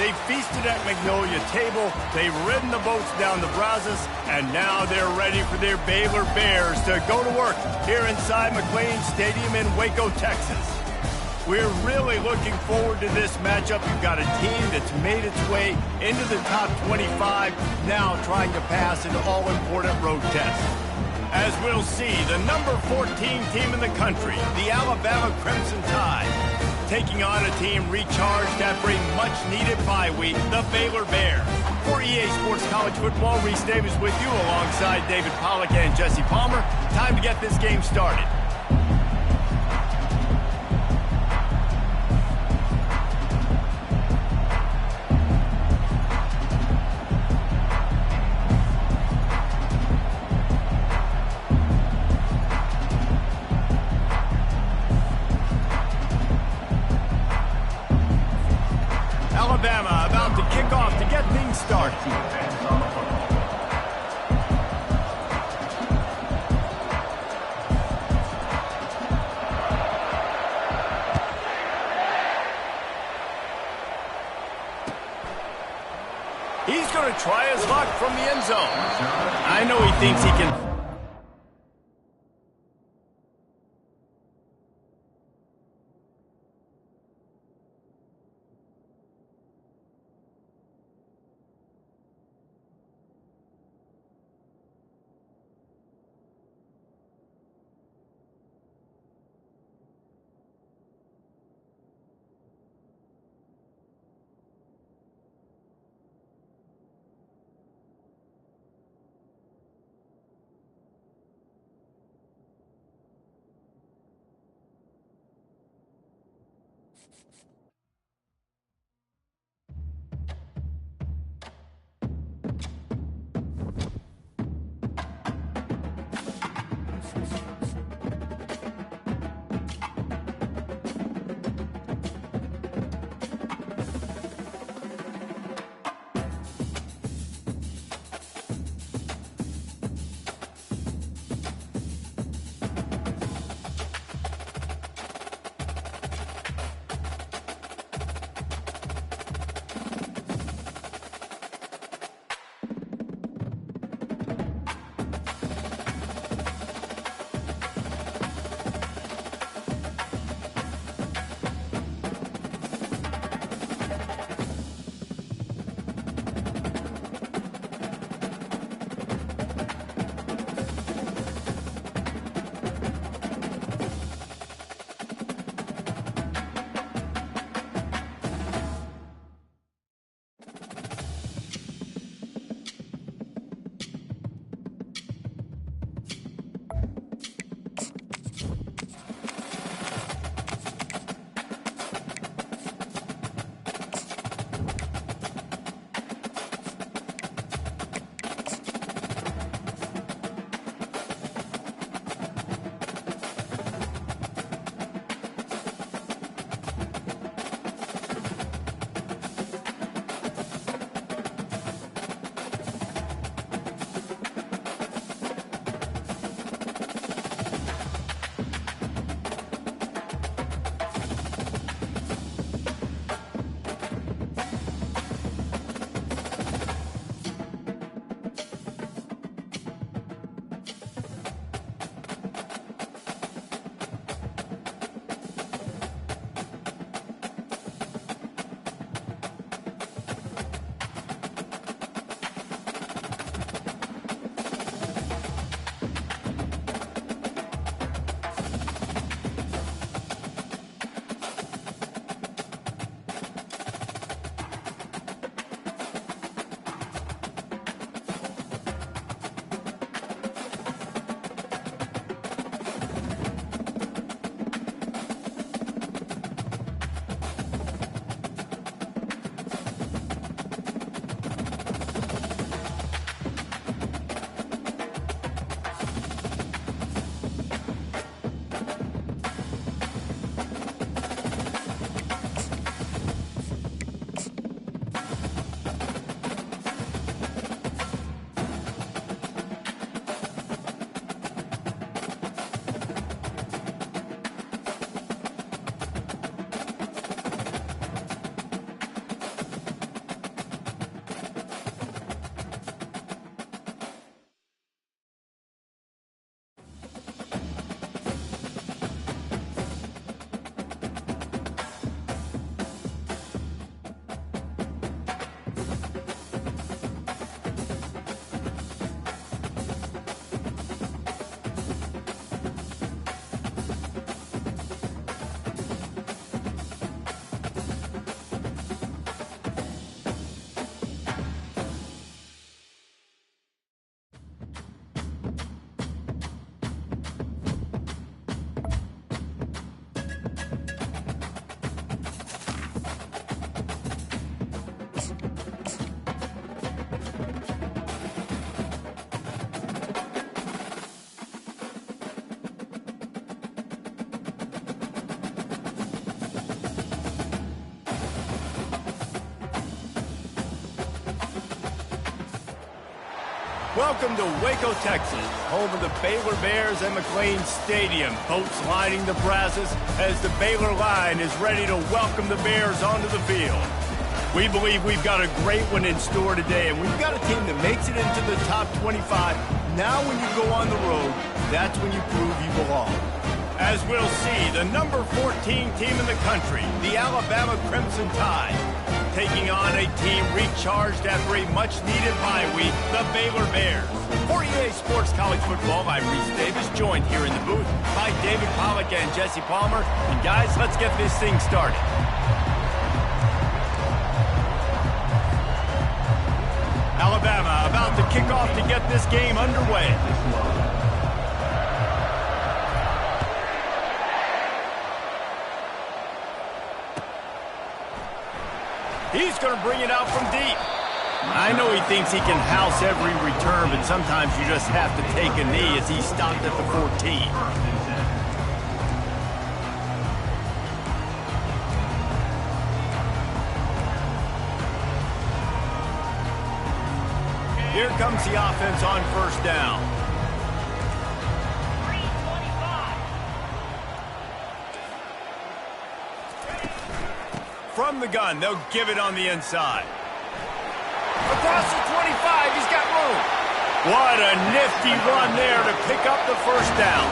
They feasted at Magnolia Table, they've ridden the boats down the Brazos, and now they're ready for their Baylor Bears to go to work here inside McLane Stadium in Waco, Texas. We're really looking forward to this matchup. You've got a team that's made its way into the top 25, now trying to pass an all-important road test. As we'll see, the number 14 team in the country, the Alabama Crimson Tide, taking on a team recharged after a much-needed bye week, the Baylor Bears. For EA Sports College Football, Reese Davis with you alongside David Pollack and Jesse Palmer. Time to get this game started. Alabama about to kick off to get things started. He's going to try his luck from the end zone. I know he thinks he can... Welcome to Waco, Texas, home of the Baylor Bears and McLean Stadium. Boats lining the Brazos as the Baylor line is ready to welcome the Bears onto the field. We believe we've got a great one in store today, and we've got a team that makes it into the top 25. Now when you go on the road, that's when you prove you belong. As we'll see, the number 14 team in the country, the Alabama Crimson Tide, taking on a team recharged after a much-needed bye week, the Baylor Bears. For EA Sports College Football, I'm Reese Davis, joined here in the booth by David Pollack and Jesse Palmer. And guys, let's get this thing started. Alabama about to kick off to get this game underway. He's going to bring it out from deep. I know he thinks he can house every return, but sometimes you just have to take a knee as he stopped at the 14. Here comes the offense on first down. From the gun, they'll give it on the inside. Across the 25, he's got room. What a nifty run there to pick up the first down.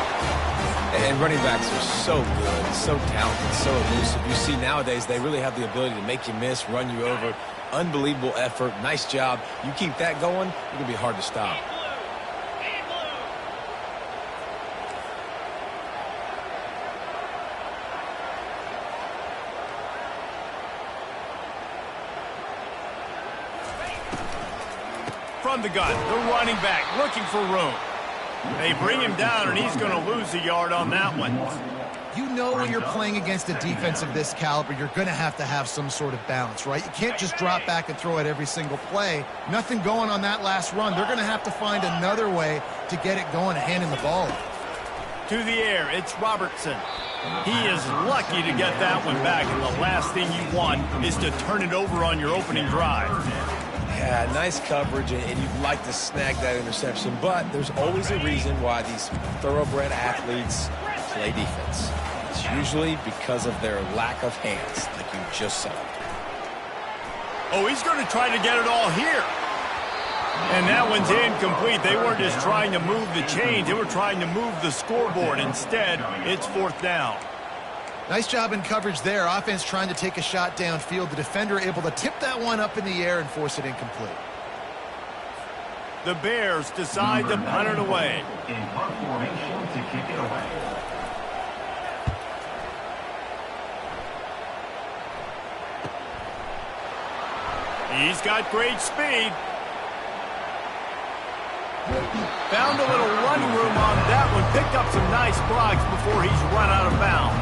And running backs are so good, so talented, so elusive. You see nowadays they really have the ability to make you miss, run you over. Unbelievable effort. Nice job. You keep that going, it's going to be hard to stop. From the gun, the running back looking for room. They bring him down, and he's going to lose a yard on that one. You know when you're playing against a defense of this caliber, you're going to have some sort of balance, right? You can't just drop back and throw it every single play. Nothing going on that last run. They're going to have to find another way to get it going and handing the ball off. To the air, it's Robertson. He is lucky to get that one back, and the last thing you want is to turn it over on your opening drive. Yeah, nice coverage, and you'd like to snag that interception, but there's always a reason why these thoroughbred athletes play defense. It's usually because of their lack of hands, like you just saw. Oh, he's going to try to get it all here. And that one's incomplete. They weren't just trying to move the chains. They were trying to move the scoreboard. Instead, it's fourth down. Nice job in coverage there. Offense trying to take a shot downfield. The defender able to tip that one up in the air and force it incomplete. The Bears decide to punt it away. In punt formation to kick it away. He's got great speed. Found a little run room on that one. Picked up some nice blocks before he's run out of bounds.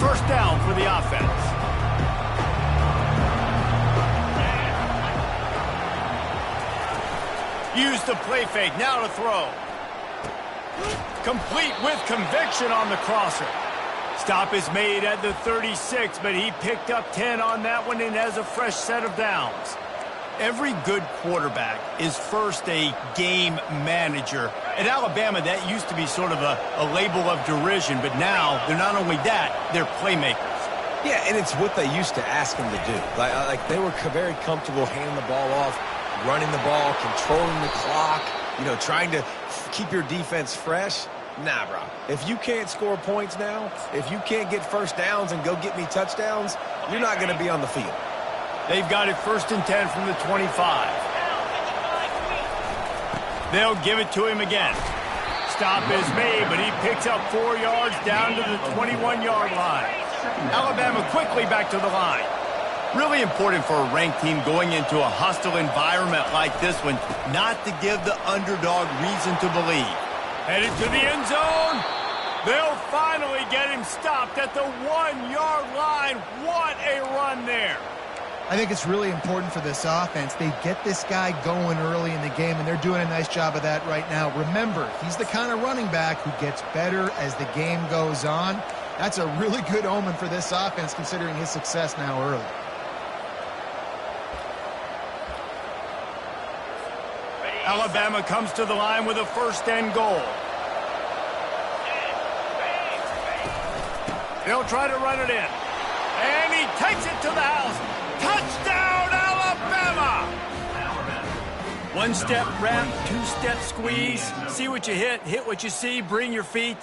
First down for the offense. Use the play fake, now to throw. Complete with conviction on the crosser. Stop is made at the 36, but he picked up 10 on that one and has a fresh set of downs. Every good quarterback is first a game manager. At Alabama, that used to be sort of a label of derision, but now they're not only that, they're playmakers. Yeah, and it's what they used to ask them to do. Like they were very comfortable handing the ball off, running the ball, controlling the clock, trying to keep your defense fresh. Nah, bro. If you can't score points now, if you can't get first downs and go get me touchdowns, you're not going to be on the field. They've got it first and 10 from the 25. They'll give it to him again. Stop is made, but he picks up 4 yards down to the 21-yard line. Alabama quickly back to the line. Really important for a ranked team going into a hostile environment like this one, not to give the underdog reason to believe. Headed to the end zone. They'll finally get him stopped at the 1-yard line. What a run there. I think it's really important for this offense. They get this guy going early in the game, and they're doing a nice job of that right now. Remember, he's the kind of running back who gets better as the game goes on. That's a really good omen for this offense, considering his success now early. Alabama comes to the line with a 1st and goal. They'll try to run it in. And he takes it to the house. Touchdown, Alabama! 1-step ramp, 2-step squeeze. See what you hit what you see, bring your feet.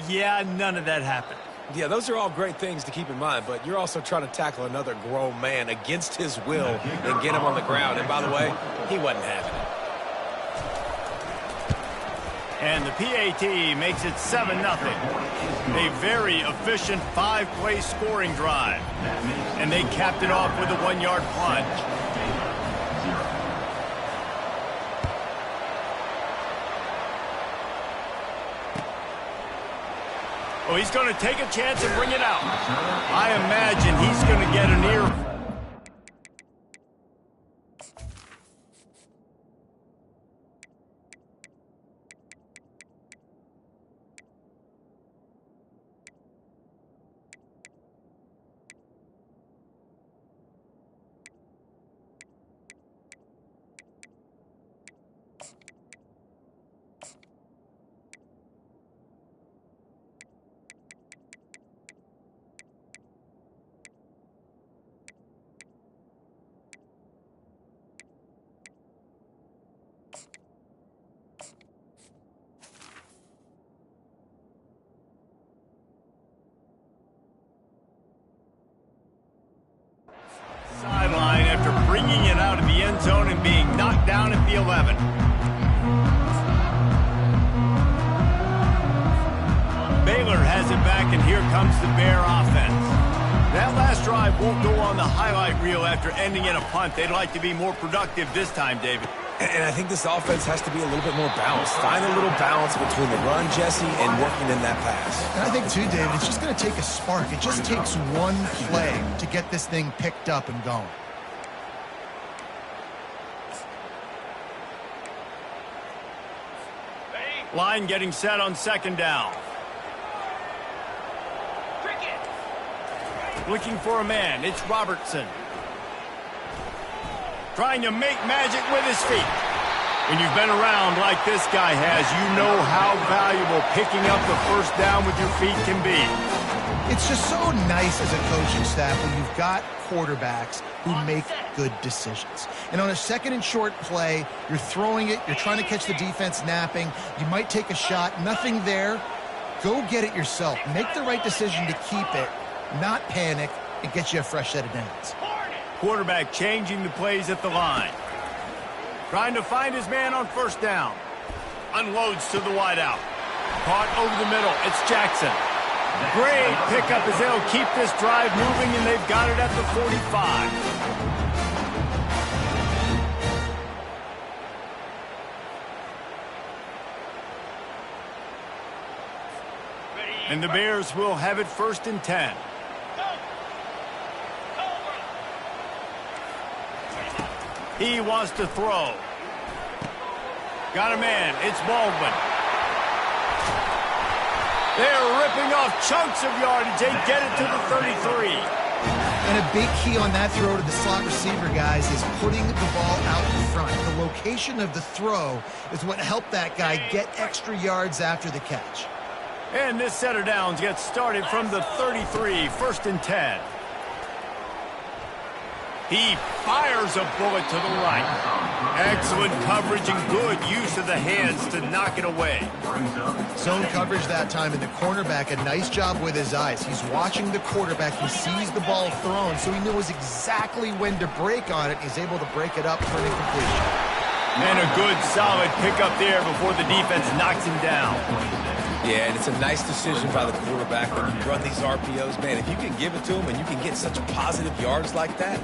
Yeah, none of that happened. Yeah, those are all great things to keep in mind, but you're also trying to tackle another grown man against his will and get him on the ground. And by the way, he wasn't having it. And the PAT makes it 7-0. A very efficient 5-play scoring drive. And they capped it off with a 1-yard plunge. Oh, he's going to take a chance and bring it out. I imagine he's going to get an ear. Sideline after bringing it out of the end zone and being knocked down at the 11. Baylor has it back, and here comes the Bear offense. That last drive won't go on the highlight reel after ending in a punt. They'd like to be more productive this time, David. And I think this offense has to be a little bit more balanced. Find a little balance between the run, Jesse, and working in that pass. And I think, too, David, it's just going to take a spark. It just takes one play to get this thing picked up and going. Line getting set on 2nd down. Looking for a man. It's Robertson. Trying to make magic with his feet. When you've been around like this guy has, you know how valuable picking up the 1st down with your feet can be. It's just so nice as a coaching staff when you've got quarterbacks who make good decisions. And on a 2nd and short play, you're throwing it, you're trying to catch the defense napping, you might take a shot, nothing there. Go get it yourself. Make the right decision to keep it, not panic, and get you a fresh set of downs. Quarterback changing the plays at the line. Trying to find his man on 1st down. Unloads to the wideout. Caught over the middle. It's Jackson. Great pickup as they'll keep this drive moving, and they've got it at the 45. And the Bears will have it 1st and 10. He wants to throw. Got a man. It's Baldwin. They're ripping off chunks of yardage. They get it to the 33. And a big key on that throw to the slot receiver, guys, is putting the ball out in front. The location of the throw is what helped that guy get extra yards after the catch. And this set of downs gets started from the 33, 1st and 10. He fires a bullet to the right. Excellent coverage and good use of the hands to knock it away. Zone coverage that time, and the cornerback, a nice job with his eyes. He's watching the quarterback. He sees the ball thrown, so he knows exactly when to break on it. He's able to break it up for an incompletion. And a good, solid pickup there before the defense knocks him down. Yeah, and it's a nice decision by the quarterback when you run these RPOs. Man, if you can give it to him and you can get such positive yards like that,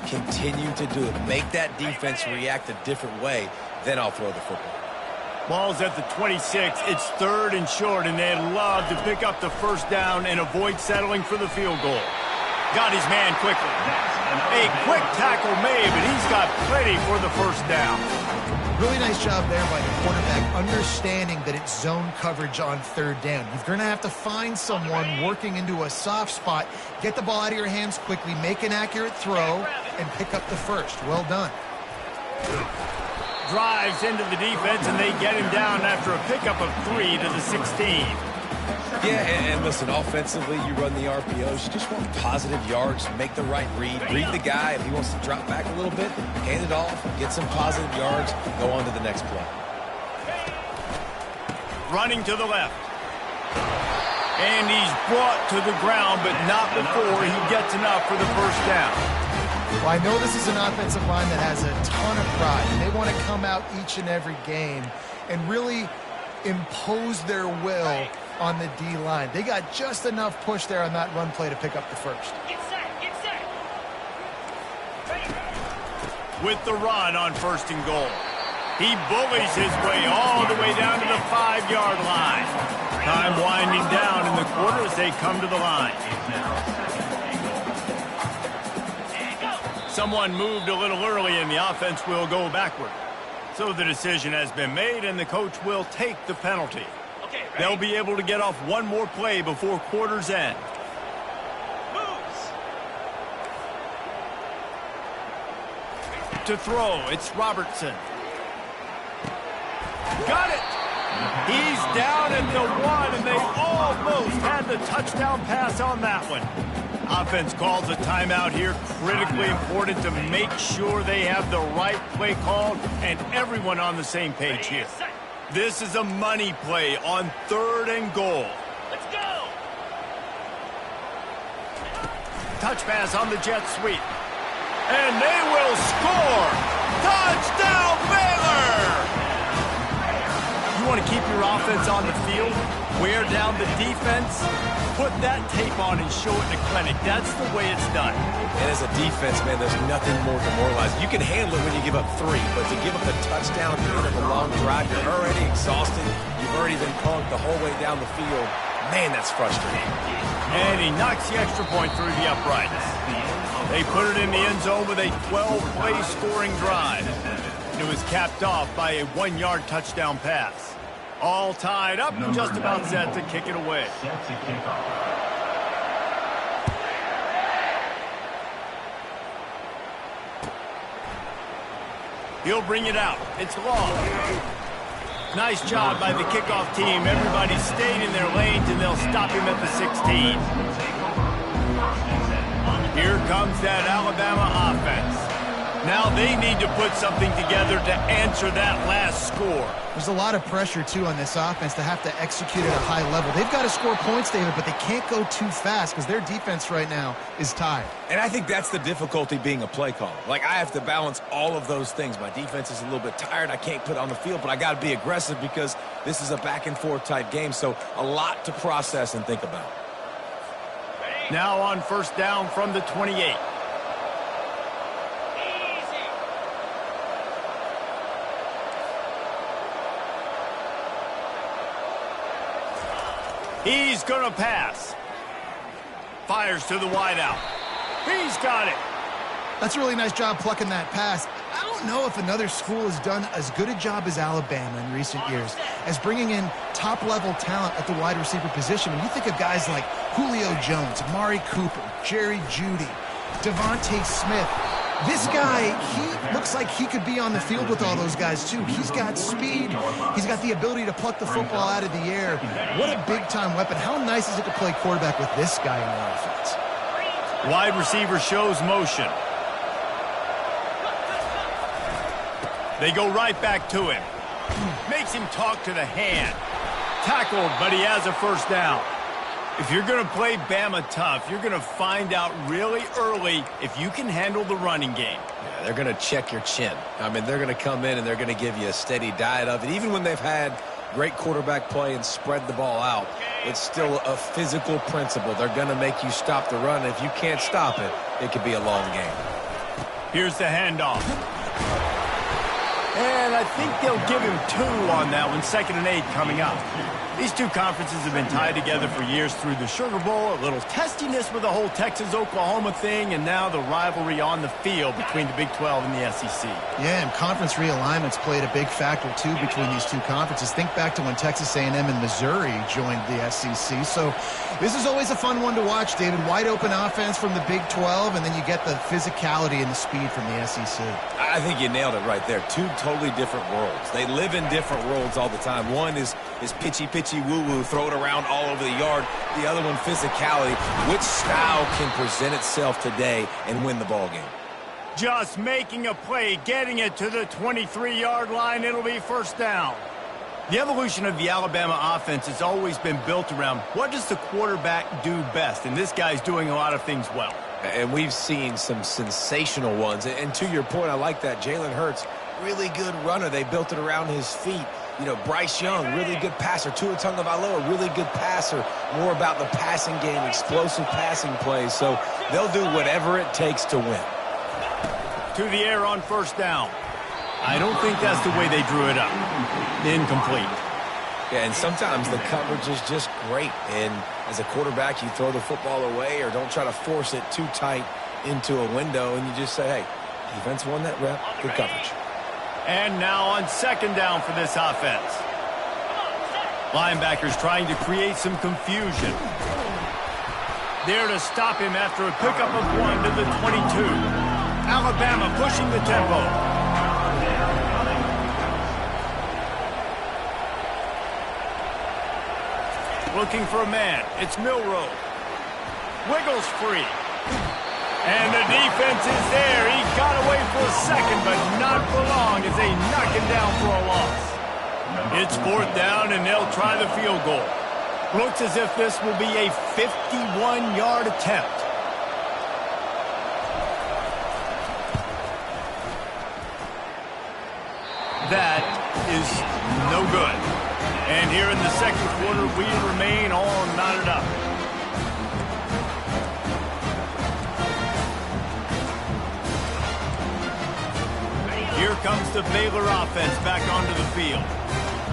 continue to do it. Make that defense react a different way, then I'll throw the football. Ball's at the 26. It's 3rd and short, and they'd love to pick up the 1st down and avoid settling for the field goal. Got his man quickly. A quick tackle made, but he's got plenty for the first down. Really nice job there by the quarterback, understanding that it's zone coverage on third down. You're going to have to find someone working into a soft spot, get the ball out of your hands quickly, make an accurate throw, and pick up the first. Well done. Drives into the defense, and they get him down after a pickup of 3 to the 16. Yeah, and listen, offensively, you run the RPOs. You just want positive yards, make the right read the guy. If he wants to drop back a little bit, hand it off, get some positive yards, go on to the next play. Running to the left. And he's brought to the ground, but not before he gets enough for the first down. Well, I know this is an offensive line that has a ton of pride, and they want to come out each and every game and really impose their will on the D-line. They got just enough push there on that run play to pick up the first. Get set, get set. With the run on 1st and goal. He bullies his way all the way down to the 5-yard line. Time winding down in the quarter as they come to the line. Someone moved a little early and the offense will go backward. So the decision has been made and the coach will take the penalty. Okay, ready? They'll be able to get off one more play before quarter's end. Moves. To throw, it's Robertson. Got it! He's down at the 1, and they almost had the touchdown pass on that one. Offense calls a timeout here. Critically important to make sure they have the right play called and everyone on the same page here. This is a money play on 3rd and goal. Let's go. Touch pass on the jet sweep. And they will score! Touchdown, Baylor! You want to keep your offense on the field, wear down the defense, put that tape on and show it in the clinic. That's the way it's done. And as a defense, man, there's nothing more demoralizing. You can handle it when you give up 3, but to give up the touchdown at the end of a long drive, you're already exhausted. You've already been punked the whole way down the field. Man, that's frustrating. And he knocks the extra point through the uprights. They put it in the end zone with a 12-play scoring drive. And it was capped off by a 1-yard touchdown pass. All tied up and just about set to kick it away. Set to kick off. He'll bring it out. It's long. Nice job by the kickoff team. Everybody stayed in their lanes, and they'll stop him at the 16. Here comes that Alabama offense. Now they need to put something together to answer that last score. There's a lot of pressure, too, on this offense to have to execute at a high level. They've got to score points, David, but they can't go too fast because their defense right now is tired. And I think that's the difficulty being a play caller. Like, I have to balance all of those things. My defense is a little bit tired. I can't put on the field, but I got to be aggressive because this is a back-and-forth type game, so a lot to process and think about. Now on 1st down from the 28. He's going to pass. Fires to the wideout. He's got it. That's a really nice job plucking that pass. I don't know if another school has done as good a job as Alabama in recent years as bringing in top-level talent at the wide receiver position. When you think of guys like Julio Jones, Amari Cooper, Jerry Jeudy, Devontae Smith, this guy, he looks like he could be on the field with all those guys, too. He's got speed. He's got the ability to pluck the football out of the air. What a big-time weapon. How nice is it to play quarterback with this guy in the offense? Wide receiver shows motion. They go right back to him. Makes him talk to the hand. Tackled, but he has a first down. If you're going to play Bama tough, you're going to find out really early if you can handle the running game. Yeah, they're going to check your chin. I mean, they're going to come in and they're going to give you a steady diet of it. Even when they've had great quarterback play and spread the ball out, it's still a physical principle. They're going to make you stop the run. If you can't stop it, it could be a long game. Here's the handoff. And I think they'll give him 2 on that one, 2nd and 8 coming up. These two conferences have been tied together for years through the Sugar Bowl, a little testiness with the whole Texas-Oklahoma thing, and now the rivalry on the field between the Big 12 and the SEC. Yeah, and conference realignments played a big factor, too, between these two conferences. Think back to when Texas A&M and Missouri joined the SEC. So this is always a fun one to watch, David. Wide open offense from the Big 12, and then you get the physicality and the speed from the SEC. I think you nailed it right there. Two totally different worlds. They live in different worlds all the time. One is pitchy woo-woo, throw it around all over the yard. The other one, physicality. Which style can present itself today and win the ball game? Just making a play, getting it to the 23-yard line. It'll be 1st down. The evolution of the Alabama offense has always been built around what does the quarterback do best, and this guy's doing a lot of things well. And we've seen some sensational ones. And to your point, I like that. Jalen Hurts, really good runner. They built it around his feet. You know, Bryce Young, really good passer. Tua Tagovailoa, really good passer. More about the passing game, explosive passing plays. So they'll do whatever it takes to win. To the air on 1st down. I don't think that's the way they drew it up. Incomplete. Yeah, and sometimes the coverage is just great. And as a quarterback, you throw the football away or don't try to force it too tight into a window, and you just say, hey, defense won that rep, good coverage. And now on 2nd down for this offense. Linebackers trying to create some confusion. There to stop him after a pickup of 1 to the 22. Alabama pushing the tempo. Looking for a man. It's Milroe. Wiggles free. And the defense is there. He got away for a second, but not for long as they knock him down for a loss. It's 4th down, and they'll try the field goal. Looks as if this will be a 51-yard attempt. That is no good. And here in the 2nd quarter, we remain all knotted up. Here comes the Baylor offense back onto the field.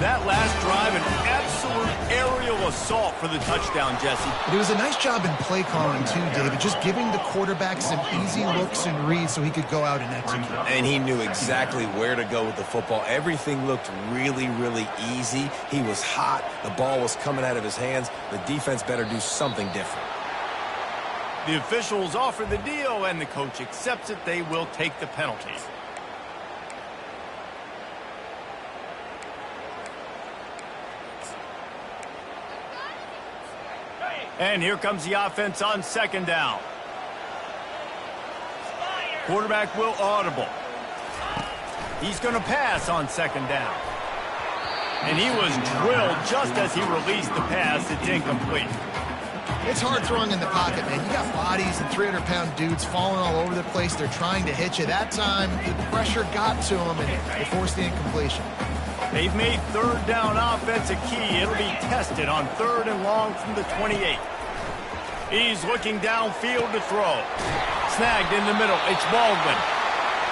That last drive, an absolute aerial assault for the touchdown, Jesse. It was a nice job in play calling, too, David, just giving the quarterback some easy looks and reads so he could go out and execute. And he knew exactly where to go with the football. Everything looked really, really easy. He was hot. The ball was coming out of his hands. The defense better do something different. The officials offer the deal, and the coach accepts it. They will take the penalty. And here comes the offense on 2nd down. Quarterback will audible. He's going to pass on 2nd down. And he was drilled just as he released the pass. It's incomplete. It's hard throwing in the pocket, man. You got bodies and 300-pound dudes falling all over the place. They're trying to hit you. That time, the pressure got to him, and they forced the incompletion. They've made 3rd down offense a key. It'll be tested on 3rd and long from the 28. He's looking downfield to throw. Snagged in the middle. It's Baldwin.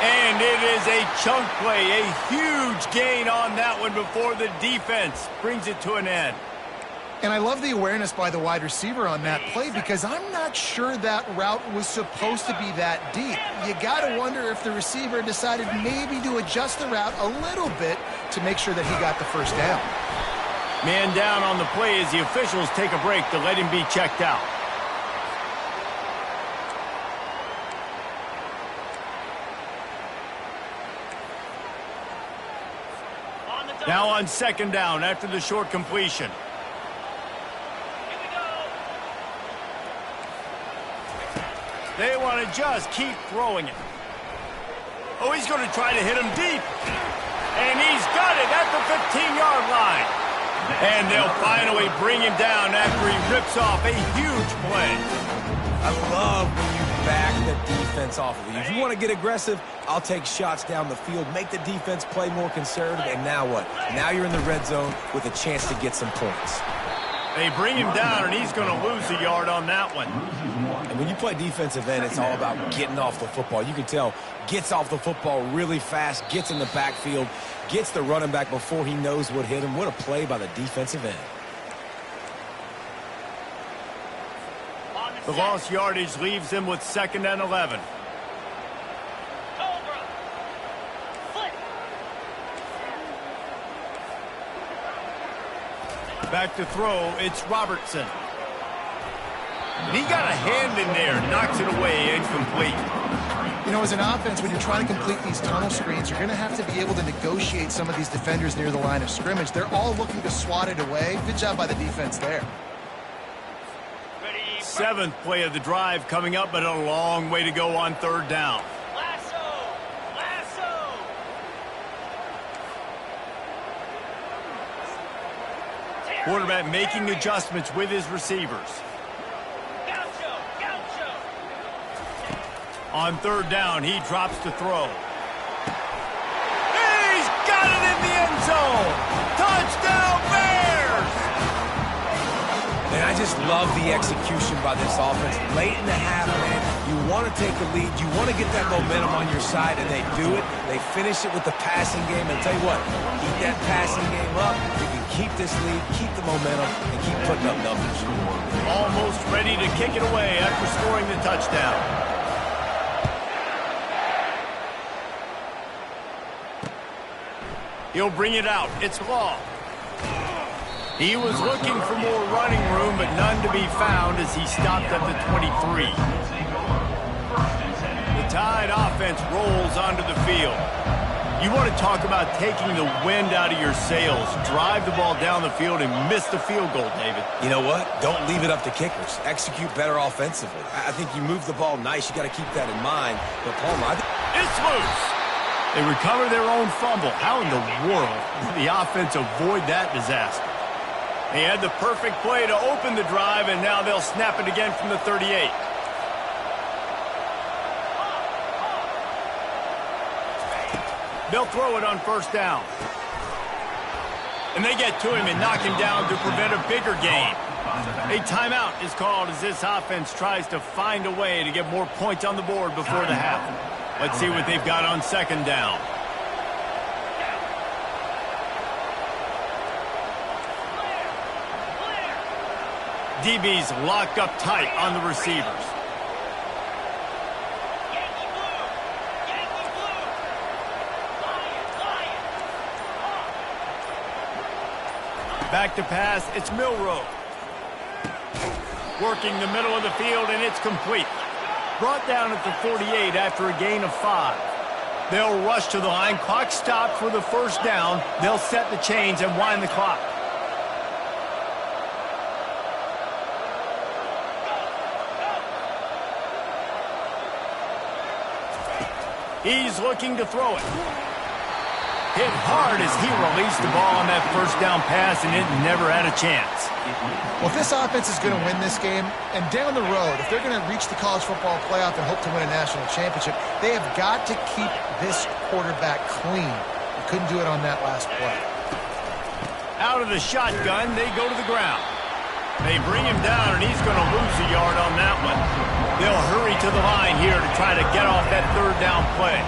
And it is a chunk play. A huge gain on that one before the defense brings it to an end. And I love the awareness by the wide receiver on that play because I'm not sure that route was supposed to be that deep. You got to wonder if the receiver decided maybe to adjust the route a little bit to make sure that he got the 1st down. Man down on the play as the officials take a break to let him be checked out. Now on 2nd down after the short completion. They want to just keep throwing it. Oh, he's going to try to hit him deep. And he's got it at the 15-yard line. And they'll finally bring him down after he rips off a huge play. I love when you back the defense off of you. If you want to get aggressive, I'll take shots down the field, make the defense play more conservative, and now what? Now you're in the red zone with a chance to get some points. They bring him down, and he's going to lose a yard on that one. And when you play defensive end, it's all about getting off the football. You can tell, gets off the football really fast, gets in the backfield, gets the running back before he knows what hit him. What a play by the defensive end. The lost yardage leaves him with 2nd and 11. Cobra. Flip. Back to throw, it's Robertson. He got a hand in there, knocks it away, incomplete. You know, as an offense, when you're trying to complete these tunnel screens, you're going to have to be able to negotiate some of these defenders near the line of scrimmage. They're all looking to swat it away. Good job by the defense there. Ready. 7th play of the drive coming up, but a long way to go on 3rd down. Lasso. Lasso. Quarterback making adjustments with his receivers. Gaucho. Gaucho. On 3rd down, he drops to throw. He's got it in the end zone! Touchdown, Bears! And I just love the execution by this offense. Late in the half, man, you want to take the lead. You want to get that momentum on your side, and they do it. They finish it with the passing game. And tell you what, keep that passing game up. You can keep this lead, keep the momentum, and keep putting up numbers. Almost ready to kick it away after scoring the touchdown. He'll bring it out. It's Law. He was looking for more running room, but none to be found as he stopped at the 23. The Tide offense rolls onto the field. You want to talk about taking the wind out of your sails. Drive the ball down the field and miss the field goal, David. You know what? Don't leave it up to kickers. Execute better offensively. I think you move the ball nice. You got to keep that in mind. But Palmer, It's loose. They recover their own fumble. How in the world did the offense avoid that disaster? They had the perfect play to open the drive, and now they'll snap it again from the 38. They'll throw it on 1st down. And they get to him and knock him down to prevent a bigger gain. A timeout is called as this offense tries to find a way to get more points on the board before the half. Let's see what they've got on 2nd down. DB's locked up tight on the receivers. Yankee blue. Yankee blue. Lion. Lion. Back to pass, it's Milroe. Working the middle of the field, and it's complete. Brought down at the 48 after a gain of 5. They'll rush to the line. Clock stopped for the 1st down. They'll set the chains and wind the clock. He's looking to throw it. Hit hard as he released the ball on that 1st down pass, and it never had a chance. Well, if this offense is going to win this game, and down the road, if they're going to reach the college football playoff and hope to win a national championship, they have got to keep this quarterback clean. They couldn't do it on that last play. Out of the shotgun, they go to the ground. They bring him down, and he's going to lose a yard on that one. They'll hurry to the line here to try to get off that 3rd down play.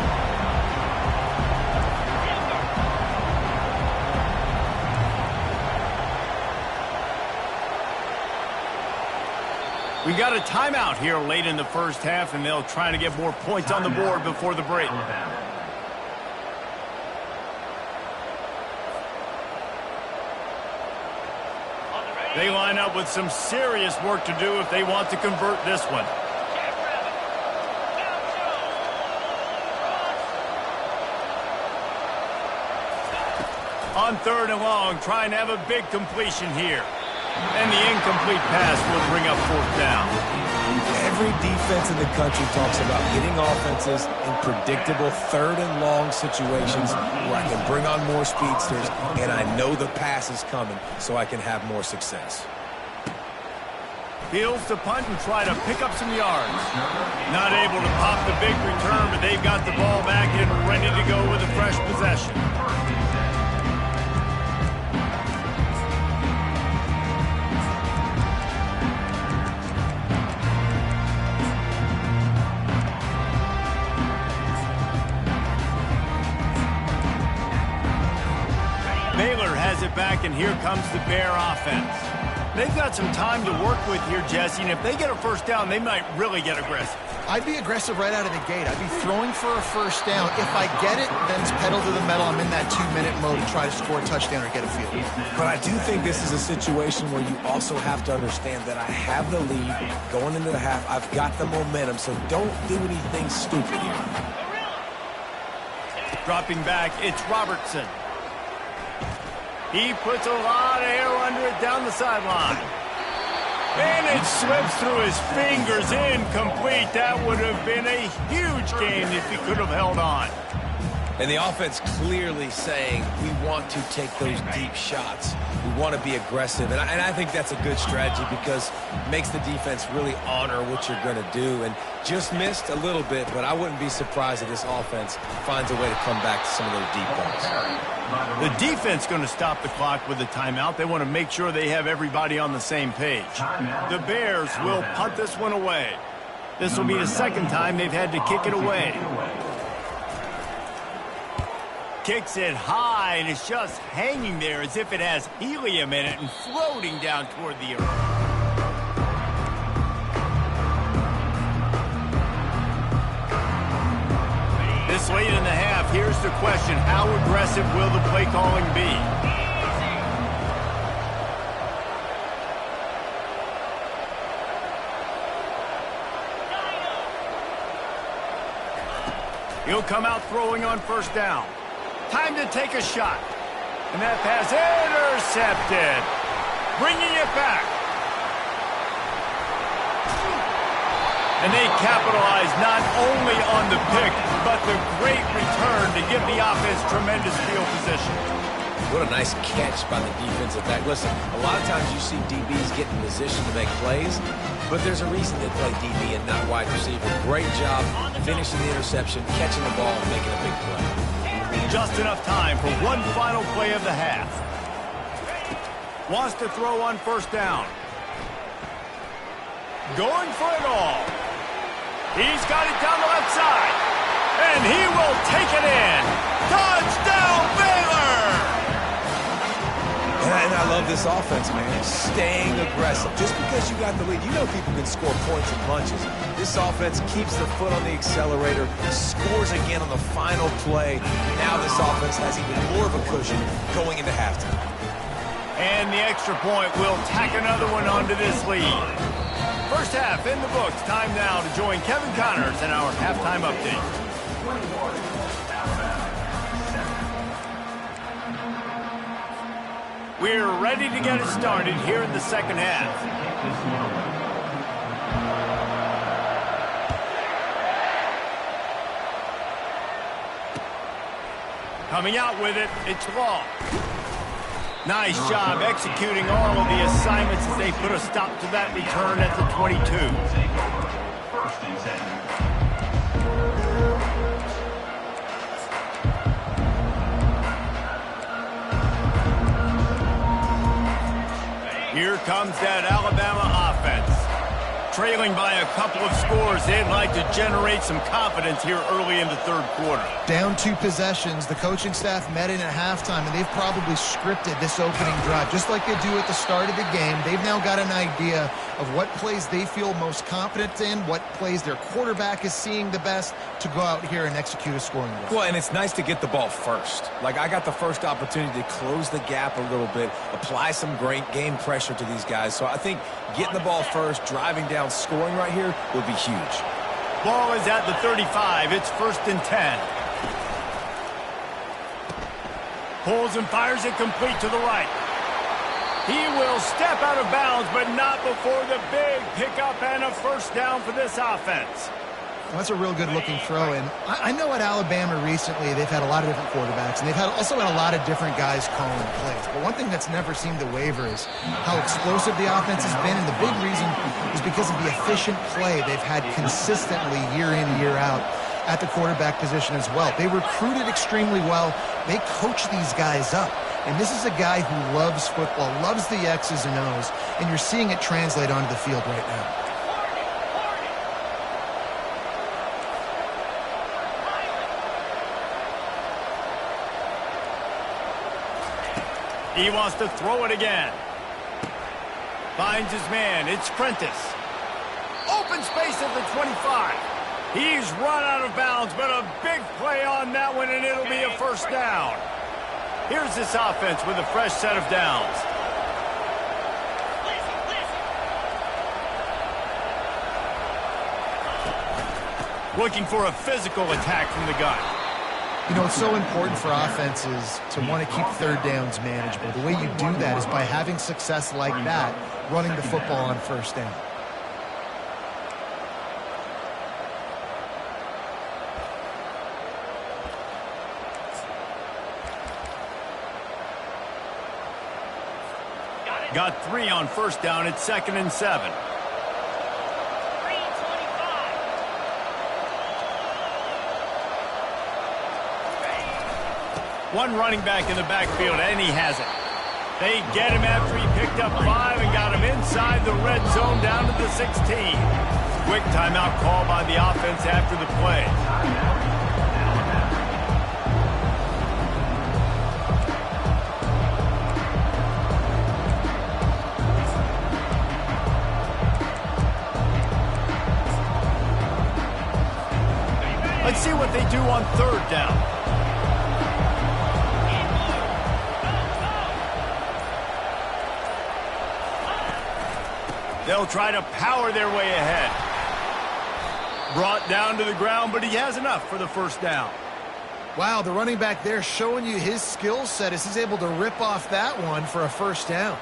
We got a timeout here late in the 1st half, and they'll try to get more points on the board before the break. They line up with some serious work to do if they want to convert this one. On 3rd and long, trying to have a big completion here. And the incomplete pass will bring up 4th down. every defense in the country talks about getting offenses in predictable 3rd and long situations where I can bring on more speedsters and I know the pass is coming so I can have more success. Fields to punt and try to pick up some yards. Not able to pop the big return, but they've got the ball back and ready to go with a fresh possession. has it back, and here comes the Bear offense. They've got some time to work with here, Jesse, and if they get a first down, they might really get aggressive. I'd be aggressive right out of the gate. I'd be throwing for a first down. If I get it, then it's pedal to the metal. I'm in that 2-minute mode and try to score a touchdown or get a field. But I do think this is a situation where you also have to understand that I have the lead going into the half. I've got the momentum, so don't do anything stupid here. Dropping back, it's Robertson. He puts a lot of air under it down the sideline. And it slips through his fingers, incomplete. That would have been a huge game if he could have held on. And the offense clearly saying we want to take those deep shots. We want to be aggressive. And I think that's a good strategy because it makes the defense really honor what you're going to do. And just missed a little bit, but I wouldn't be surprised if this offense finds a way to come back to some of those deep balls. The defense going to stop the clock with a timeout. They want to make sure they have everybody on the same page. The Bears will punt this one away. This will be the second time they've had to kick it away. Kicks it high, and it's just hanging there as if it has helium in it and floating down toward the earth. This late in the half, here's the question. How aggressive will the play calling be? He'll come out throwing on first down. Time to take a shot. And that pass intercepted. Bringing it back. And they capitalize not only on the pick, but the great return to give the offense tremendous field position. What a nice catch by the defensive back. Listen, a lot of times you see DBs get in position to make plays, but there's a reason they play DB and not wide receiver. Great job finishing the interception, catching the ball, and making a big play. Just enough time for one final play of the half. Wants to throw on first down. Going for it all. He's got it down the left side. And he will take it in. Touchdown, Baylor! And I love this offense, man. Staying aggressive. Just because you got the lead, you know people can score points and punches. This offense keeps the foot on the accelerator, scores again on the final play. Now this offense has even more of a cushion going into halftime. And the extra point will tack another one onto this lead. First half in the books. Time now to join Kevin Connors in our halftime update. We're ready to get it started here in the second half. Coming out with it, it's Law. Nice job executing all of the assignments as they put a stop to that return at the 22. First and 10. Here comes that Alabama offense. Trailing by a couple of scores, they'd like to generate some confidence here early in the third quarter. Down 2 possessions, the coaching staff met in at halftime, and they've probably scripted this opening drive. Just like they do at the start of the game, they've now got an idea of what plays they feel most confident in, what plays their quarterback is seeing the best to go out here and execute a scoring drive. Well, and it's nice to get the ball first. Like, I got the first opportunity to close the gap a little bit, apply some great game pressure to these guys. So I think getting the ball first, driving down, scoring right here would be huge. Ball is at the 35. It's first and 10. Pulls and fires it complete to the right. He will step out of bounds, but not before the big pickup and a first down for this offense. Well, that's a real good-looking throw. And I know at Alabama recently they've had a lot of different quarterbacks, and they've also had a lot of different guys calling plays. But one thing that's never seemed to waver is how explosive the offense has been, and the big reason is because of the efficient play they've had consistently year in, year out at the quarterback position as well. They recruited extremely well. They coach these guys up. And this is a guy who loves football, loves the X's and O's, and you're seeing it translate onto the field right now. He wants to throw it again. Finds his man. It's Prentice. Open space at the 25. He's run out of bounds, but a big play on that one, and it'll be a first down. Here's this offense with a fresh set of downs. Looking for a physical attack from the gun. You know, it's so important for offenses to want to keep third downs manageable. The way you do that is by having success like that, running the football on first down. Got 3 on first down. It's 2nd and 7. One running back in the backfield, and he has it. They get him after he picked up 5 and got him inside the red zone down to the 16. Quick timeout call by the offense after the play. Let's see what they do on 3rd down. They'll try to power their way ahead. Brought down to the ground, but he has enough for the first down. Wow, the running back there showing you his skill set as he's able to rip off that one for a first down.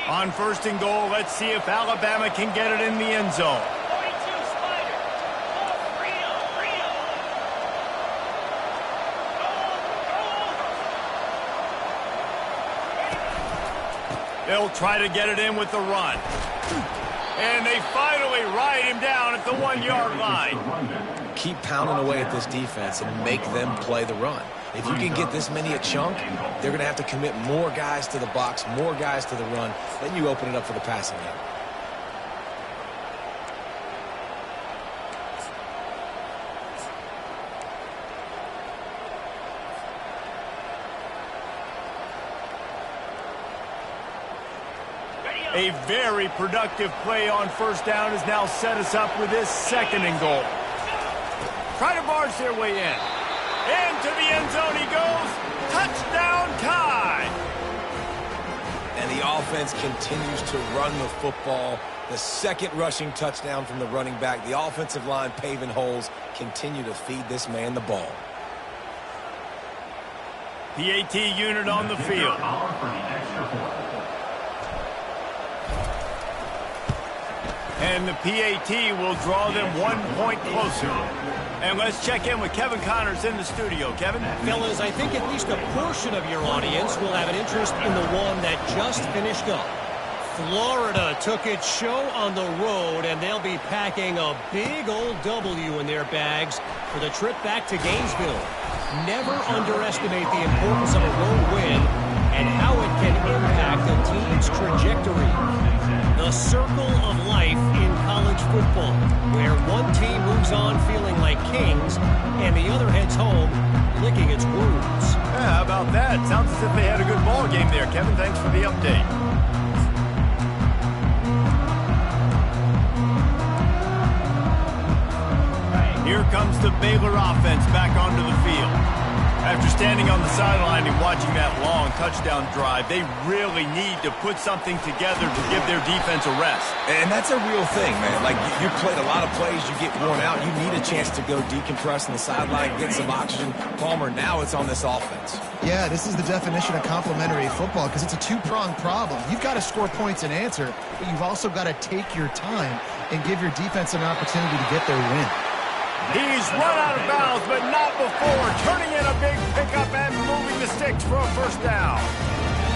On 1st and goal, let's see if Alabama can get it in the end zone. They'll try to get it in with the run. And they finally ride him down at the 1-yard line. Keep pounding away at this defense and make them play the run. If you can get this many a chunk, they're going to have to commit more guys to the box, more guys to the run. Then you open it up for the passing game. A very productive play on first down has now set us up with this 2nd and goal. Try to barge their way in. Into the end zone he goes. Touchdown tie. And the offense continues to run the football. The 2nd rushing touchdown from the running back. The offensive line paving holes. Continue to feed this man the ball. PAT unit on the field. And the PAT will draw them 1 point closer. And let's check in with Kevin Connors in the studio. Kevin? Fellas, I think at least a portion of your audience will have an interest in the one that just finished up. Florida took its show on the road, and they'll be packing a big old W in their bags for the trip back to Gainesville. Never underestimate the importance of a road win and how it can impact a team's trajectory. The circle of life in college football, where one team moves on feeling like kings and the other heads home licking its wounds. Yeah, how about that? Sounds as if they had a good ball game there. Kevin, thanks for the update. Here comes the Baylor offense back onto the field. After standing on the sideline and watching that long touchdown drive, they really need to put something together to give their defense a rest. And that's a real thing, man. Like, you played a lot of plays, you get worn out, you need a chance to go decompress on the sideline, get some oxygen. Palmer, now it's on this offense. Yeah, this is the definition of complementary football because it's a two-pronged problem. You've got to score points and answer, but you've also got to take your time and give your defense an opportunity to get their win. He's run out of bounds, but not before turning in a big pickup and moving the sticks for a first down.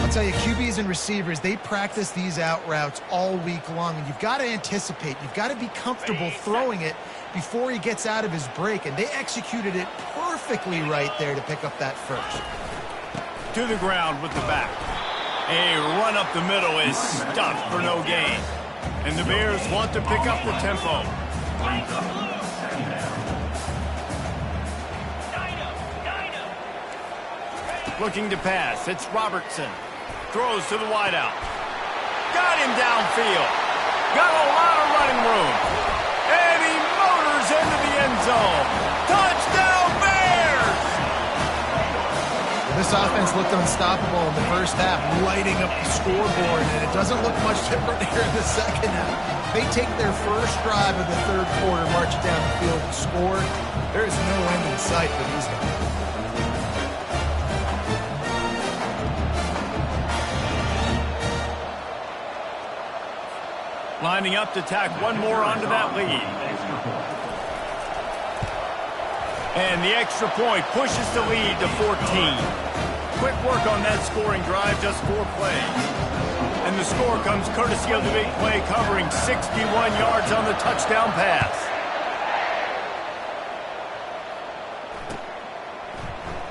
I'll tell you, QBs and receivers, they practice these out routes all week long, and you've got to anticipate. You've got to be comfortable throwing it before he gets out of his break, and they executed it perfectly right there to pick up that first. To the ground with the back. A run up the middle is stuffed for no gain. And the Bears want to pick up the tempo. Looking to pass. It's Robertson. throws to the wideout. Got him downfield. Got a lot of running room. And he motors into the end zone. Touchdown, Bears! This offense looked unstoppable in the first half, lighting up the scoreboard, and it doesn't look much different here in the second half. They take their first drive of the third quarter, march down the field, and score. There is no end in sight for these guys. Lining up to tack one more onto that lead. And the extra point pushes the lead to 14. Quick work on that scoring drive, just 4 plays. And the score comes courtesy of the big play, covering 61 yards on the touchdown pass.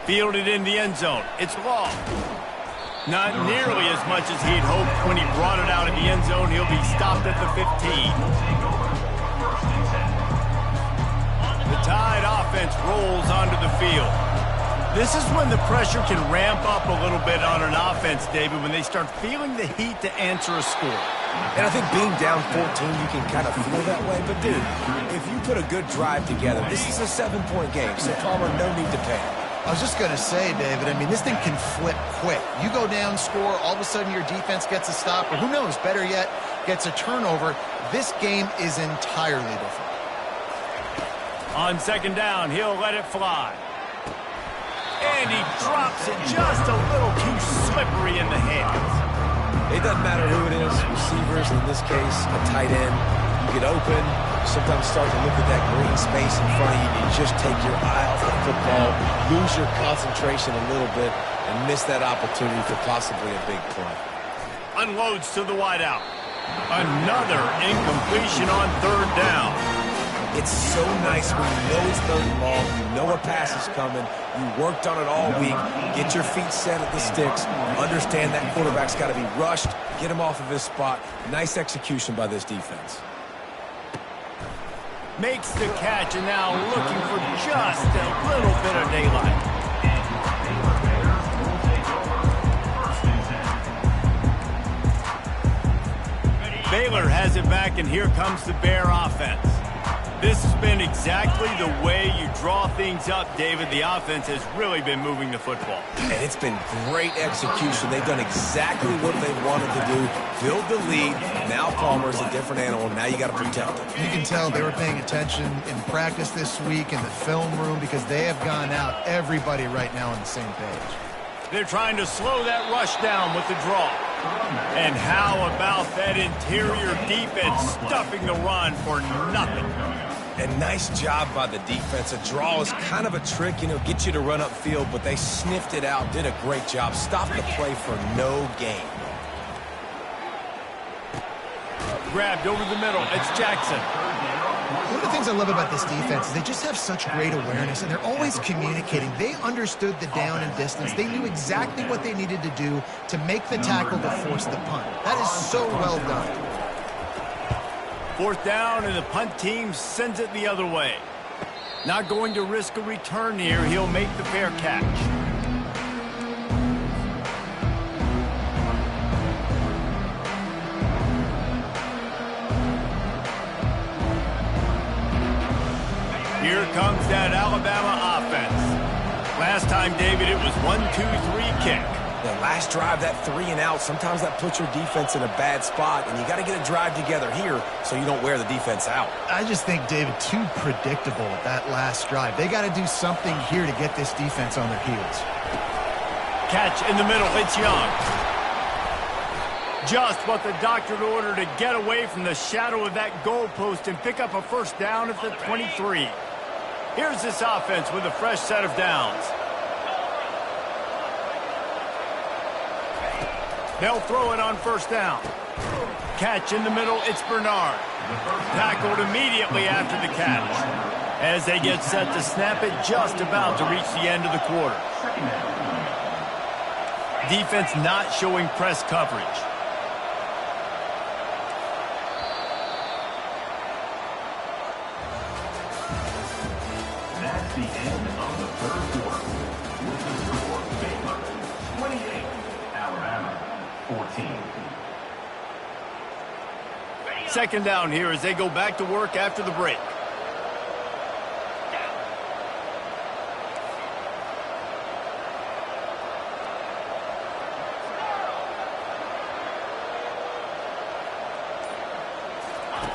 Fielded in the end zone. It's long. Not nearly as much as he'd hoped when he brought it out of the end zone. He'll be stopped at the 15. The Tide offense rolls onto the field. This is when the pressure can ramp up a little bit on an offense, David, when they start feeling the heat to answer a score. And I think being down 14, you can kind of feel that way. But, dude, if you put a good drive together, this is a 7-point game, so Palmer, no need to panic. I was just going to say, David, I mean, this thing can flip quick. You go down, score, all of a sudden your defense gets a stop, or who knows, better yet, gets a turnover. This game is entirely different. On second down, he'll let it fly. And he drops it just a little too slippery in the hands. It doesn't matter who it is, receivers, in this case, a tight end. You get open, you sometimes start to look at that green space in front of you, and you just take your eye off the football, lose your concentration a little bit, and miss that opportunity for possibly a big play. Unloads to the wideout. Another incompletion on third down. It's so nice when you know it's third and long, you know a pass is coming, you worked on it all week, get your feet set at the sticks, understand that quarterback's got to be rushed, get him off of his spot. Nice execution by this defense. Makes the catch, and now looking for just a little bit of daylight. Baylor has it back, and here comes the Bear offense. This has been exactly the way you draw things up, David. The offense has really been moving the football. And it's been great execution. They've done exactly what they wanted to do. Build the lead. Now Palmer's a different animal. Now you got to protect him. You can tell they were paying attention in practice this week in the film room because they have gone out, everybody right now on the same page. They're trying to slow that rush down with the draw. And how about that interior defense stuffing the run for nothing? And nice job by the defense. A draw is kind of a trick, get you to run upfield, but they sniffed it out, did a great job. Stopped the play for no gain. Grabbed over the middle. It's Jackson. One of the things I love about this defense is they just have such great awareness, and they're always communicating. They understood the down and distance. They knew exactly what they needed to do to make the tackle to force the punt. That is so well done. Fourth down, and the punt team sends it the other way. Not going to risk a return here. He'll make the fair catch. Here comes that Alabama offense. Last time, David, it was 1-2-3 kick. The last drive, that 3 and out, sometimes that puts your defense in a bad spot, and you got to get a drive together here so you don't wear the defense out. I just think, David, too predictable at that last drive. They got to do something here to get this defense on their heels. Catch in the middle. It's Young. Just what the doctor ordered to get away from the shadow of that goalpost and pick up a first down at the 23. Here's this offense with a fresh set of downs. They'll throw it on first down. Catch in the middle, it's Bernard. Tackled immediately after the catch. As they get set to snap it, just about to reach the end of the quarter. Defense not showing press coverage. That's the end of the third quarter. With the score, Baylor 28, Alabama 14. Second down here as they go back to work after the break.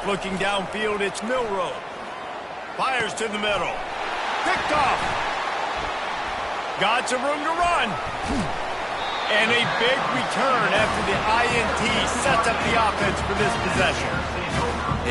Looking downfield, it's Milroe. Fires to the middle. Picked off. Got some room to run. And a big return after the INT sets up the offense for this possession.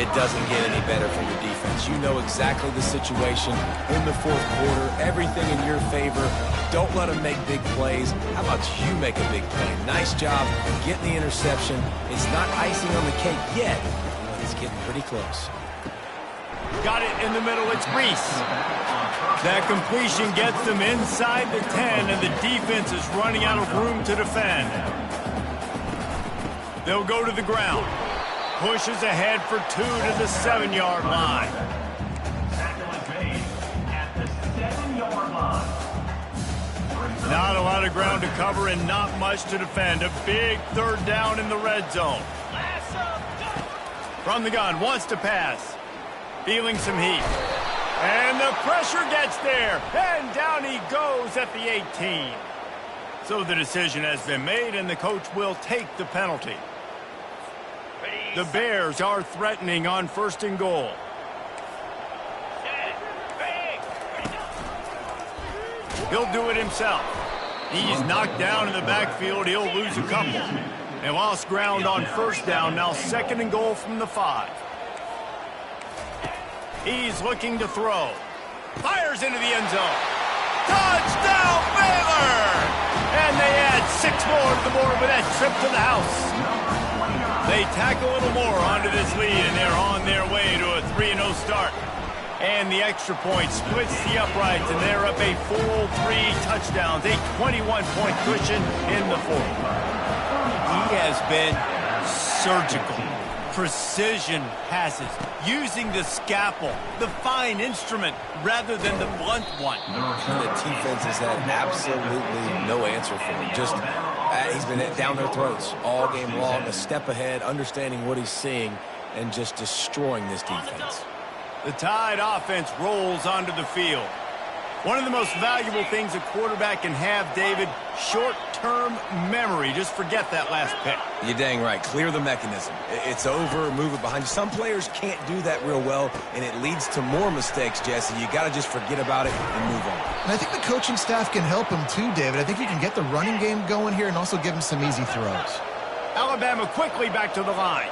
It doesn't get any better for your defense. You know exactly the situation in the fourth quarter. Everything in your favor. Don't let them make big plays. How about you make a big play? Nice job getting the interception. It's not icing on the cake yet, but it's getting pretty close. Got it in the middle. It's Reese. That completion gets them inside the 10, and the defense is running out of room to defend. They'll go to the ground. Pushes ahead for 2 to the 7-yard line. Tackle is made at the 7-yard line. Not a lot of ground to cover and not much to defend. A big third down in the red zone. From the gun, wants to pass. Feeling some heat. And the pressure gets there. And down he goes at the 18. So the decision has been made, and the coach will take the penalty. The Bears are threatening on 1st and goal. He'll do it himself. He's knocked down in the backfield. He'll lose a couple. And lost ground on 1st down. Now 2nd and goal from the 5. He's looking to throw. Fires into the end zone. Touchdown, Baylor! And they add 6 more to the board with that trip to the house. They tack a little more onto this lead, and they're on their way to a 3-0 start. And the extra point splits the uprights, and they're up a full 3 touchdowns, a 21-point cushion in the 4th. He has been surgical. Precision passes, using the scalpel, the fine instrument, rather than the blunt one. And the defense has had absolutely no answer for him. Just, he's been down their throats all game long, a step ahead, understanding what he's seeing, and just destroying this defense. The Tide offense rolls onto the field. One of the most valuable things a quarterback can have, David, short-term memory. Just forget that last pick. You're dang right. Clear the mechanism. It's over, move it behind you. Some players can't do that real well, and it leads to more mistakes, Jesse. You got to just forget about it and move on. And I think the coaching staff can help him too, David. I think you can get the running game going here and also give him some easy throws. Alabama quickly back to the line.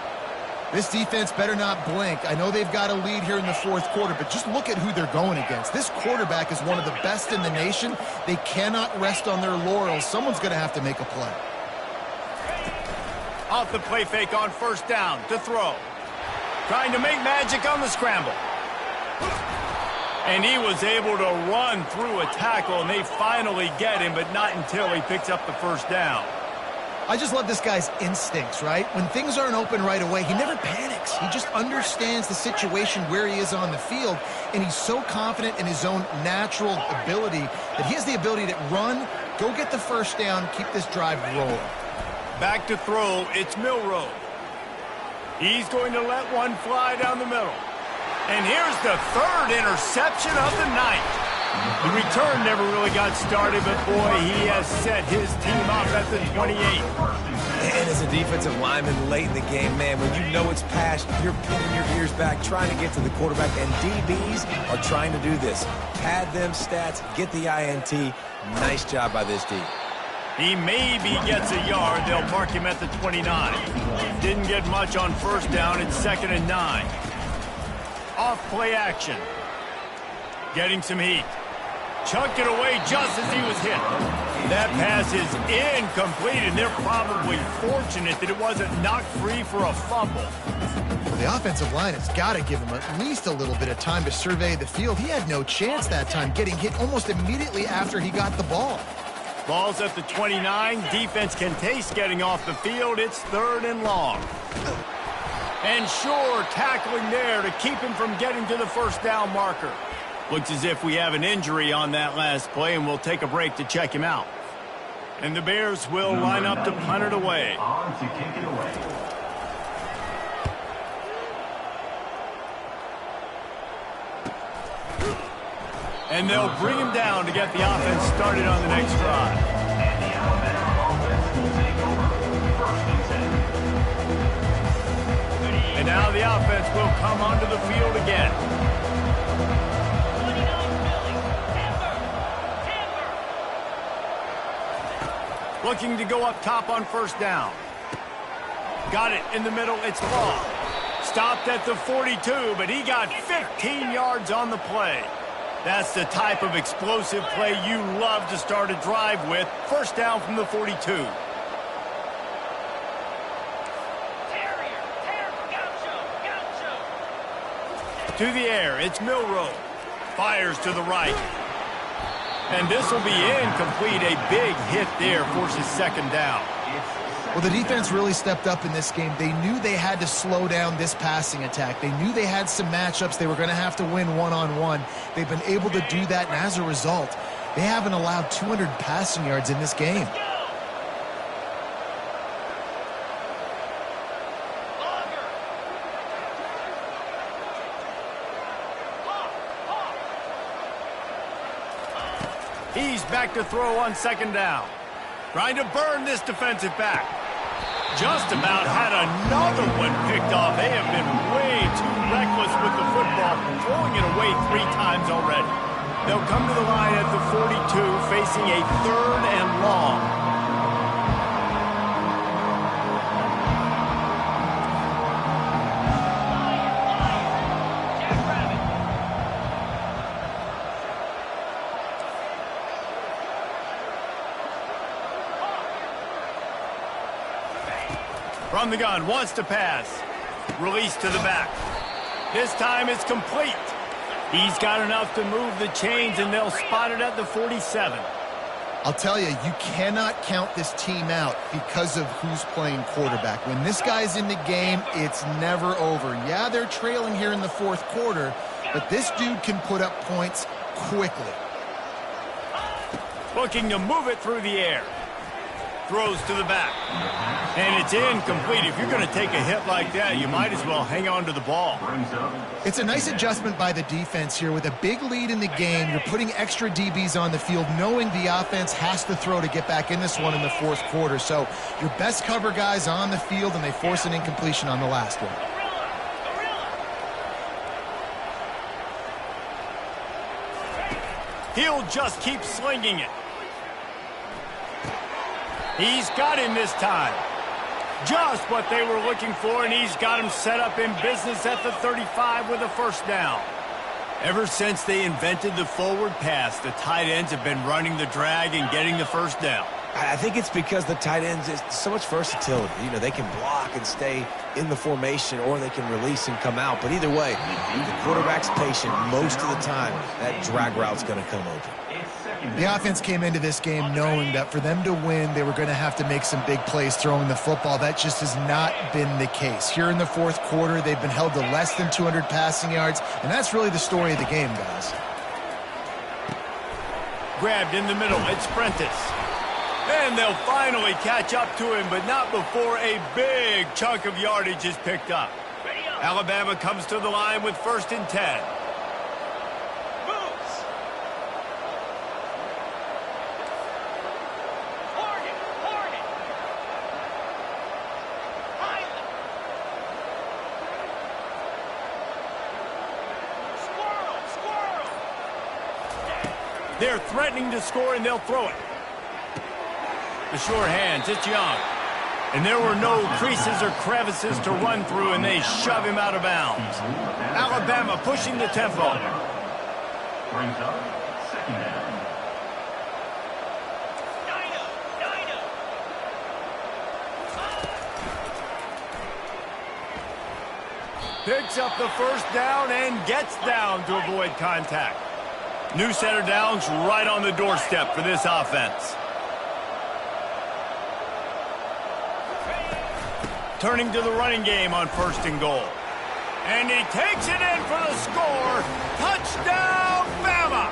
This defense better not blink. I know they've got a lead here in the 4th quarter, but just look at who they're going against. This quarterback is one of the best in the nation. They cannot rest on their laurels. Someone's going to have to make a play. Off the play fake on 1st down to throw. Trying to make magic on the scramble. And he was able to run through a tackle, and they finally get him, but not until he picks up the 1st down. I just love this guy's instincts, right? When things aren't open right away, he never panics. He just understands the situation where he is on the field, and he's so confident in his own natural ability that he has the ability to run, go get the 1st down, keep this drive rolling. Back to throw, it's Milroe. He's going to let one fly down the middle. And here's the 3rd interception of the night. The return never really got started, but boy, he has set his team up at the 28. And as a defensive lineman late in the game, man, when you know it's past, you're pinning your ears back, trying to get to the quarterback, and DBs are trying to do this. Pad them stats, get the INT. Nice job by this D. He maybe gets a yard. They'll mark him at the 29. Didn't get much on 1st down. It's 2nd and 9. Off play action. Getting some heat. Chucked it away just as he was hit. That pass is incomplete, and they're probably fortunate that it wasn't knocked free for a fumble. The offensive line has got to give him at least a little bit of time to survey the field. He had no chance that time, getting hit almost immediately after he got the ball. Ball's at the 29. Defense can taste getting off the field. It's 3rd and long. And sure, tackling there to keep him from getting to the 1st down marker. Looks as if we have an injury on that last play, and we'll take a break to check him out. And the Bears will line up to punt it away. On to kick it away. And they'll bring him down to get the offense started on the next drive. And the Alabama offense will take over. 1st and 10. And now the offense will come onto the field again. 29 Philly. Timber. Looking to go up top on 1st down. Got it in the middle. It's Law. Stopped at the 42, but he got 15 yards on the play. That's the type of explosive play you love to start a drive with. 1st down from the 42. Terrier. Gaucho. Gaucho. To the air, it's Milroe. Fires to the right. And this will be incomplete. A big hit there forces 2nd down. Well, the defense really stepped up in this game. They knew they had to slow down this passing attack. They knew they had some matchups they were going to have to win one-on-one. They've been able to do that, and as a result, they haven't allowed 200 passing yards in this game. He's back to throw on 2nd down. Trying to burn this defensive back. Just about had another one picked off. They have been way too reckless with the football, throwing it away 3 times already. They'll come to the line at the 42, facing a 3rd and long. From the gun, wants to pass. Release to the back. This time it's complete. He's got enough to move the chains, and they'll spot it at the 47. I'll tell you, you cannot count this team out because of who's playing quarterback. When this guy's in the game, it's never over. Yeah, they're trailing here in the 4th quarter, but this dude can put up points quickly. Looking to move it through the air. Throws to the back. And it's incomplete. If you're going to take a hit like that, you might as well hang on to the ball. It's a nice adjustment by the defense here. With a big lead in the game, you're putting extra DBs on the field, knowing the offense has to throw to get back in this one in the 4th quarter. So your best cover guys on the field, and they force an incompletion on the last one. He'll just keep slinging it. He's got him this time. Just what they were looking for, and he's got him set up in business at the 35 with a 1st down. Ever since they invented the forward pass, the tight ends have been running the drag and getting the 1st down. I think it's because the tight ends is so much versatility. You know, they can block and stay in the formation, or they can release and come out. But either way, if the quarterback's patient most of the time, that drag route's going to come open. The offense came into this game knowing that for them to win, they were going to have to make some big plays throwing the football. That just has not been the case. Here in the 4th quarter, they've been held to less than 200 passing yards, and that's really the story of the game, guys. Grabbed in the middle, it's Prentice. And they'll finally catch up to him, but not before a big chunk of yardage is picked up. Alabama comes to the line with 1st and 10. They're threatening to score, and they'll throw it. The sure hands, it's Young. And there were no creases or crevices to run through, and they shove him out of bounds. Alabama pushing the tempo. Brings up 2nd down. Picks up the 1st down and gets down to avoid contact. New set of downs right on the doorstep for this offense. Turning to the running game on 1st and goal. And he takes it in for the score. Touchdown, Bama!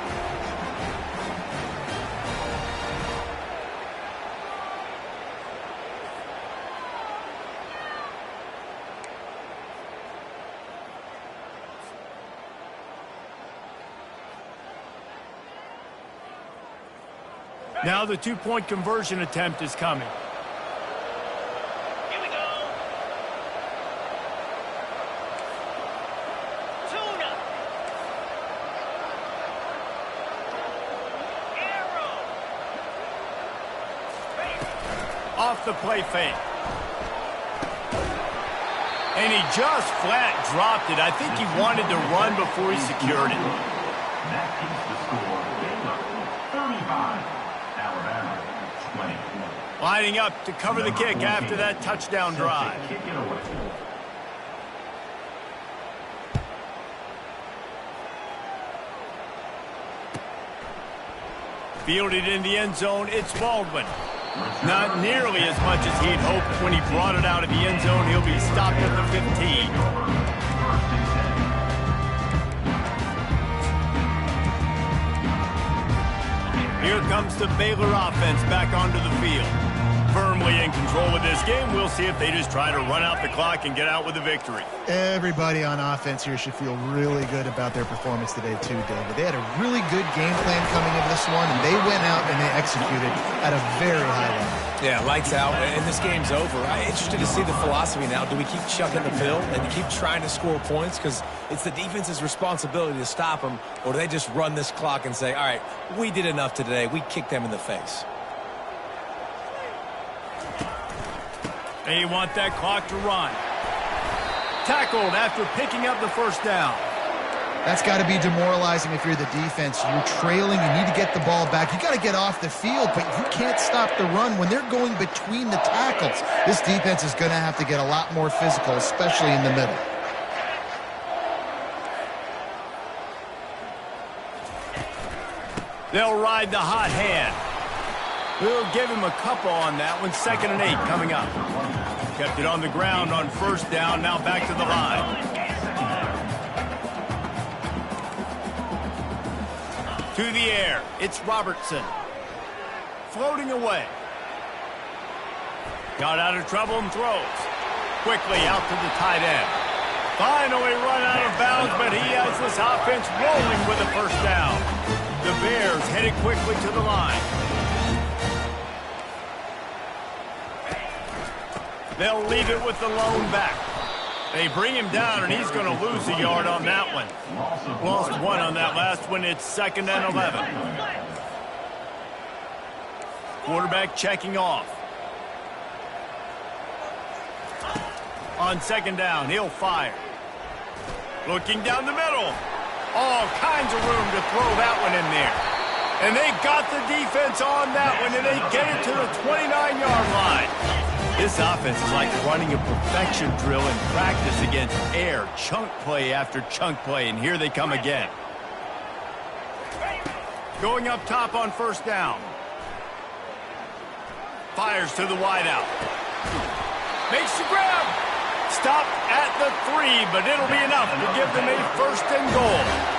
Now the two-point conversion attempt is coming. Here we go. Tuna. Arrow. Off the play fake. And he just flat dropped it. I think he wanted to run before he secured it. That keeps the score. Baylor 35. Alabama 20. Lining up to cover the kick after that touchdown drive. Kick it away. Fielded in the end zone, it's Baldwin. Not nearly as much as he'd hoped when he brought it out of the end zone. He'll be stopped at the 15. Here comes the Baylor offense back onto the field. Firmly in control of this game. We'll see if they just try to run out the clock and get out with a victory. Everybody on offense here should feel really good about their performance today too, David. They had a really good game plan coming into this one, and they went out and they executed at a very high level. Yeah, lights out, and this game's over. I'm interested to see the philosophy now. Do we keep chucking the pill and keep trying to score points? Because it's the defense's responsibility to stop them, or do they just run this clock and say, all right, we did enough today. We kicked them in the face. They want that clock to run. Tackled after picking up the first down. That's got to be demoralizing if you're the defense. You're trailing. You need to get the ball back. You got to get off the field, but you can't stop the run when they're going between the tackles. This defense is going to have to get a lot more physical, especially in the middle. They'll ride the hot hand. We'll give him a couple on that one. 2nd and 8 coming up. Kept it on the ground on first down. Now back to the line. To the air. It's Robertson. Floating away. Got out of trouble and throws. Quickly out to the tight end. Finally run out of bounds, but he has this offense rolling with a first down. The Bears headed quickly to the line. They'll leave it with the lone back. They bring him down, and he's going to lose a yard on that one. Lost one on that last one. It's 2nd and 11. Quarterback checking off. On 2nd down, he'll fire. Looking down the middle. All kinds of room to throw that one in there. And they got the defense on that one, and they get it to the 29-yard line. This offense is like running a perfection drill in practice against air. Chunk play after chunk play, and here they come again. Going up top on first down. Fires to the wideout. Makes the grab. Stopped at the 3, but it'll be enough to give them a 1st and goal.